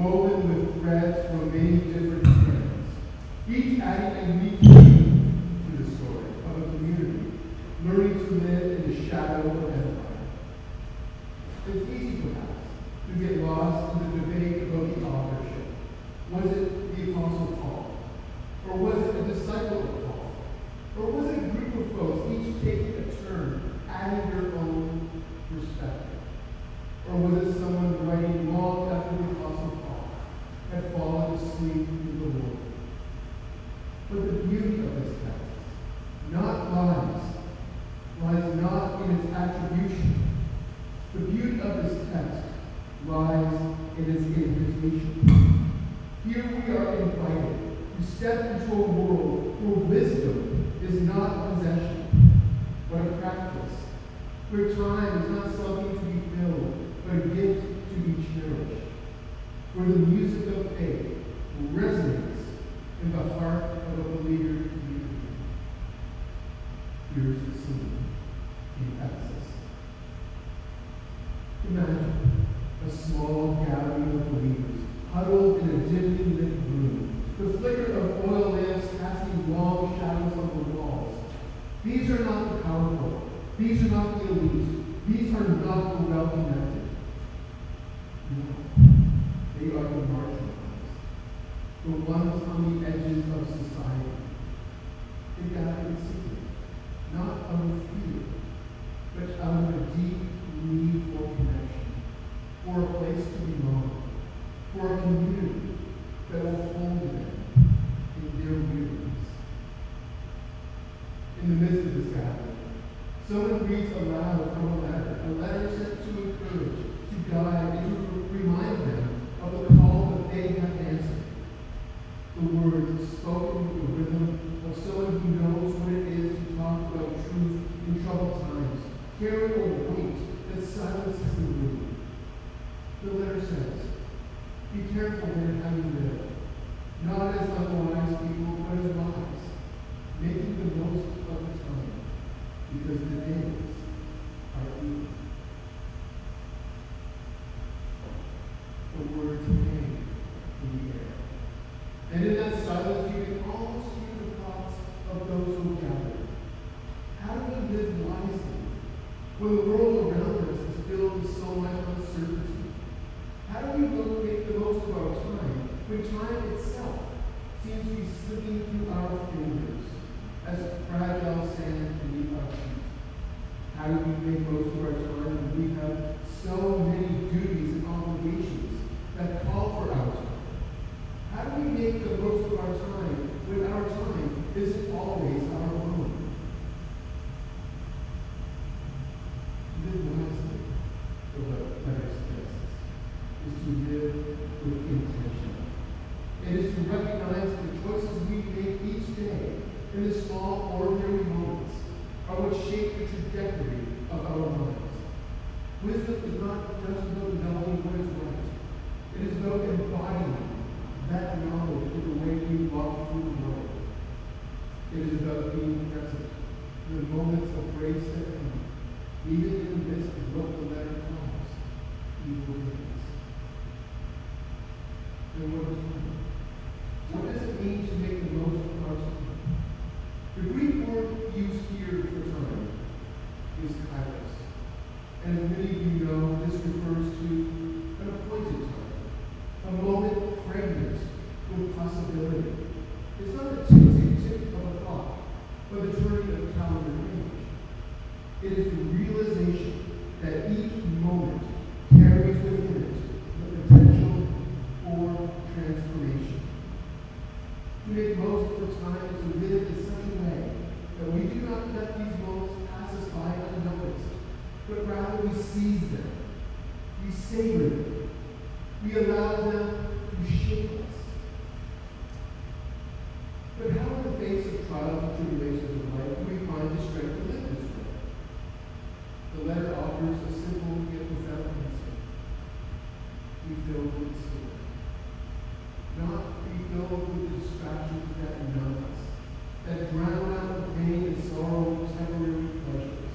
woven with threads from many different strands, each adding a unique meaning to the story of a community, learning to live in the shadow of empire. It's easy, perhaps, to get lost in the debate about the authorship. Was it the Apostle Paul? Or was it a disciple of Paul? Or was it a group of folks, each taking a turn, adding their own perspective? Or was it someone writing long after the Apostle Paul had fallen asleep in the Lord? But the beauty of this text lies not in its attribution. The beauty of this text lies in its invitation. Here we are invited to step into a world where wisdom is not a possession, but a practice, where time is not something to be filled, but a gift to be cherished, where the music of faith resonates in the heart of a believer community. Here's the scene in Ephesus. Imagine a small gathering of believers huddled in a dimly lit room, the flicker of oil lamps casting long shadows on the walls. These are not the powerful. These are not the elite. These are not the well-connected. No, they are the marginalized, the ones on the edges of society. They gather in secret, not out of fear, but out of a deep need for connection, for a place to belong, for a community that will hold them in their weariness. In the midst of this gathering, someone reads aloud from a letter sent to encourage, to guide, and to remind them of the call that they have answered. The words spoken with the rhythm of someone who knows what it is to talk about truth in troubled times, carrying a weight that silences the room. The letter says, "Be careful in how you live, not as unwise people, but as wise, making the most of the time, because the days are evil." The words hang in the air. And in that silence, you can almost hear the thoughts of those who gather. How do we live wisely when the world around us is filled with so much uncertainty? How do we make the most of our time when time itself seems to be slipping through our fingers as fragile sand beneath our feet? How do we make most of our time when we have so many duties and obligations that call for our time? How do we make the most of our time when our time isn't always our own? To live wisely, the letter suggests, is to live with intention. It is to recognize the choices we make each day in the small, ordinary moments are what shape the trajectory of our lives. Wisdom is not just about knowing what is right. It is about embodying that knowledge in the way we walk through the world. It is about being present in the moments of grace that come, even in the midst of what the letter calls evil days. Then what does it mean to make the most of our time? The Greek word used here for time is kairos. And as many of you know, this refers to an appointed time, a moment pregnant with possibility. It's not a tick of a clock, but the turning of calendar age. It is the realization that each moment carries within it the potential for transformation. To make most of the time is to live in such a way that we do not let these moments pass us by unnoticed, but rather we seize them, we savor them, we allow them to shape us. But how in the face of trials and tribulations of life do we find the strength to live this way? The letter offers a simple yet profound answer. Be filled with the Spirit. Not be filled with the distractions that numb us, that drown out the pain and sorrow of temporary pleasures,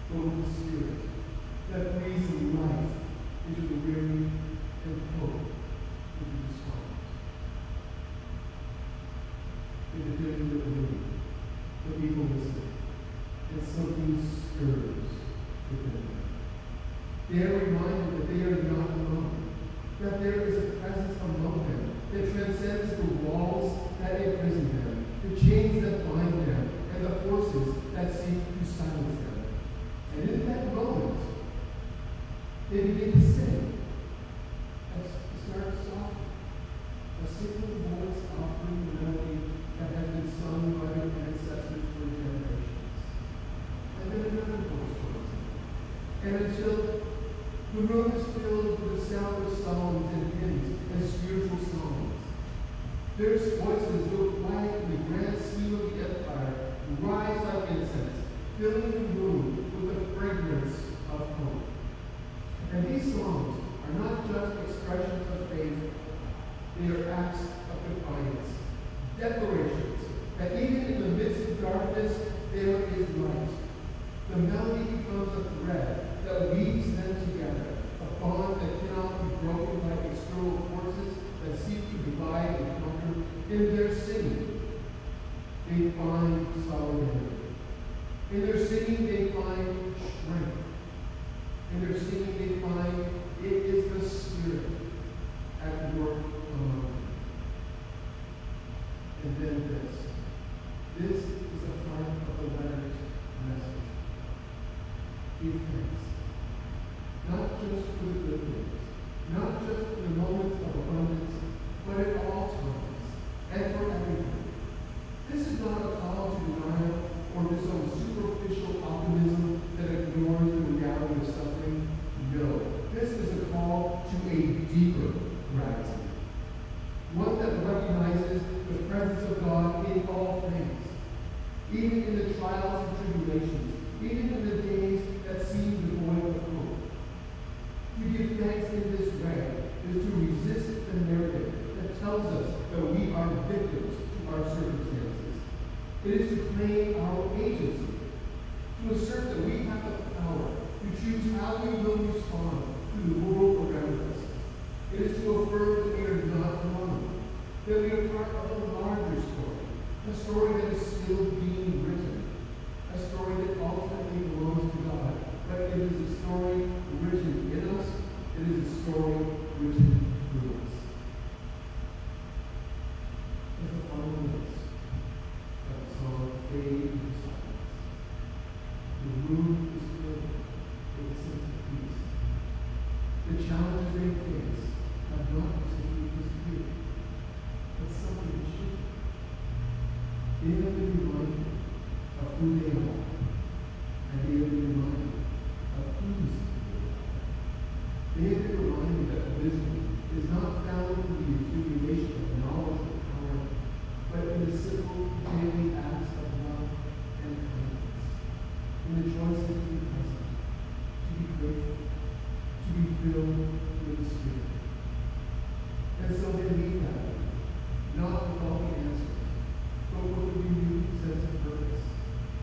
but with the Spirit that breathes life into the weary and hope is a presence among them that transcends the walls that imprison them, the chains that bind them, and the forces that seek to silence them. And in that moment, they begin to sing. It starts soft, a simple voice offering the melody that has been sung by their ancestors for generations. And then another voice joins in. And until the room is filled with the sound of songs and hymns and spiritual songs, their voices go quiet in the grand scheme of the empire, rise like incense, filling the room with the fragrance of hope. And these songs are not just expressions of faith, they are acts of defiance, declarations that even in the midst of darkness, there is light. The melody becomes a thread that weaves them together, a bond that cannot be broken by external forces that seek to divide and conquer. In their singing, they find solidarity. In their singing, they find strength. In their singing, they find it is the Spirit at work among them. And then this. This is the heart of the letter's message. Give thanks. Not just for the good things, not just for the moments of abundance, but at all times and for everything. This is not a call to denial or to some superficial optimism that ignores the reality of suffering. No. This is a call to a deeper gratitude. One that recognizes the presence of God in all things, even in the trials and tribulations, even in the days that seem devoid of hope. To give thanks in this way is to resist the narrative that tells us that we are victims to our circumstances. It is to claim our agency, to assert that we have the power to choose how we will respond to the world around us. It is to affirm that we are not alone, that we are part of a larger story, a story that is still being written, a story that ultimately belongs to God, but it is a story written in us, it is a story written through us. And the final words of the song fade into silence. The room is filled with a sense of peace. The challenges they face have not simply disappeared, but something has shifted. They have been reminded of who they are, and they have been reminded of whose they are. They have been reminded that wisdom is not found in the accumulation of knowledge or power, but in the simple daily acts of love and kindness, in the choices to be present, to be grateful, to be filled with the Spirit. And so they leave that way, not with all the answers, but with a renewed sense of purpose,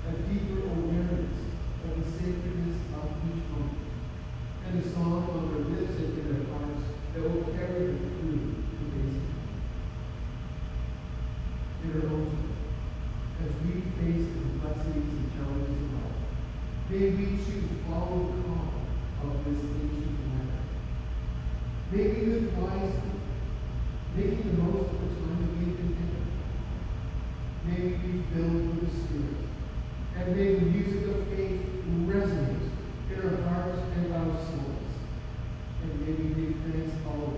a deeper awareness of the sacredness of each moment, and a song on their lips and in their hearts that will carry them through the days to come. In our own time, as we face the complexities and challenges of life, may we choose to follow the call of this ancient letter. May we live wisely, making the most of the time that we have been given. May we be filled with the Spirit, and may the music of faith resonate in our hearts and our souls. And may we give thanks all